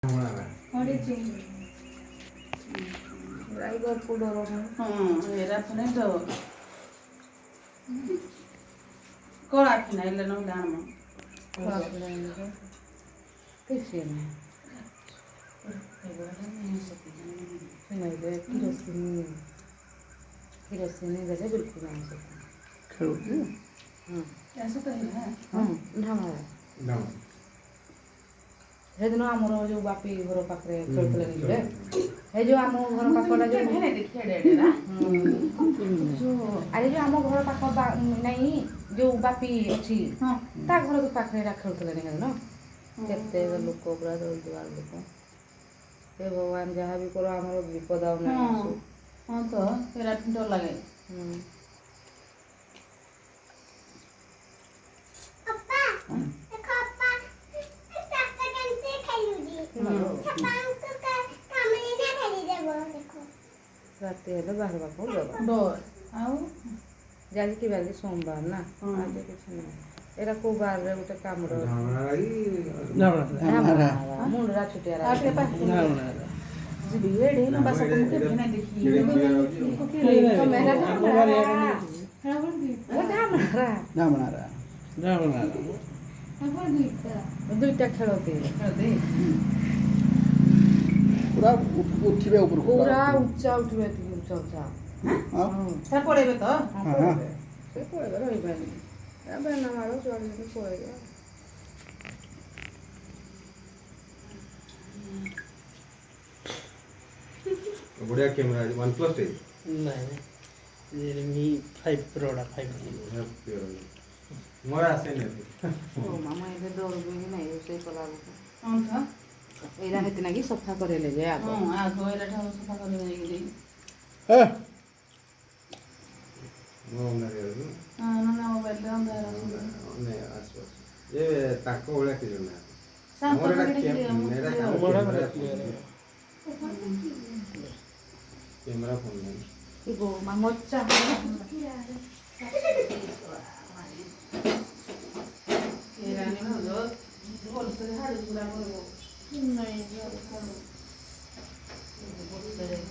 ପଡ଼ିଛି ଡ୍ରାଇଭର ପୁଡ଼ର ଏରା ପୁଣି ତ କଳା କିଣା ହେଲେ ନହେଲେ ଆଣମ କିଛି ନାହିଁ କିରୋସିନି ଦେଲେ ବିଲକୁଲ ନାହିଁ ସେଟା ଖେଳୁଛି ସେଦିନ ଆମର ଯୋଉ ବାପି ଘର ପାଖରେ ଖେଳୁଥିଲେ ନିଜେ ସେ ଯୋଉ ଆମ ଘର ପାଖଟା ଆରେ ଯୋଉ ଆମ ଘର ପାଖ ନାଇଁ ଯୋଉ ବାପି ଅଛି ତା ଘର ପାଖରେ ଏଟା ଖେଳୁଥିଲେ ନା ସେଦିନ କେତେ ଲୋକ ପୁରା ଦୌଡ଼ିବାର ଲୋକ ସେ ଭଗବାନ ଯାହା ବି କର ଆମର ବିପଦ ଆଉ ନାହିଁ ଆସୁ ହଁ ତ ଏରା ଡର ଲାଗେ ରାତି ହେଲେ ବାହାରବାକୁ ଡର ଆଉ ଜାଣିକି ବାଜି ସୋମବାର ନା ଆଜି କିଛି ନାହିଁ ଏଇଟା କୋଉ ବାରରେ ଗୋଟେ କାମୁଡ ମୁଣ୍ଡରା ଛୁଟିଆ ଯିବି ଏଡେ ବାସା କେବେ ନାଇଁ ଦେଖି ଦୁଇଟା ଖେଳନ୍ତି ପୁରା ଉଠିବେ ଉପରକୁ ପୁରା ଉଚ୍ଚା ଉଠିବେ ଏତିକି ଉଚ୍ଚା ଉଚ୍ଚା ତା ପଳେଇବେ ତ ସେ ପଳେଇବେ ରହିବେନି ବେନା ମାଳ ଚଳିବେ ପଳେଇବେ बढ़िया कैमरा है वन प्लस नहीं रियलमी 5 प्रो 5G मोर आसे नहीं ओ मामा ଏବେ ଡରବେ କି ନାହିଁ ରୋଷେଇ କଲାବେଳକୁ ହଁ ତ ଏଇଟା ହେତି ନାକି ସଫା କରେଇଲେ ଯେ ଆଗ ଆଗ ଏରା ଠାରୁ ସଫା କରି ଦେଇକି नो ना करू ନା ମୋବାଇଲ ରେ ଅନ୍ଧାର नहीं आसपास ये ताको वाला के ना ଶାନ୍ତ मोर କରିକି मेरा कैमरा फोन में ଇଗୋ ମାମଚା ଭଲସେ ହାଡ଼ି ପୁରା କରିବ ନାଇଁ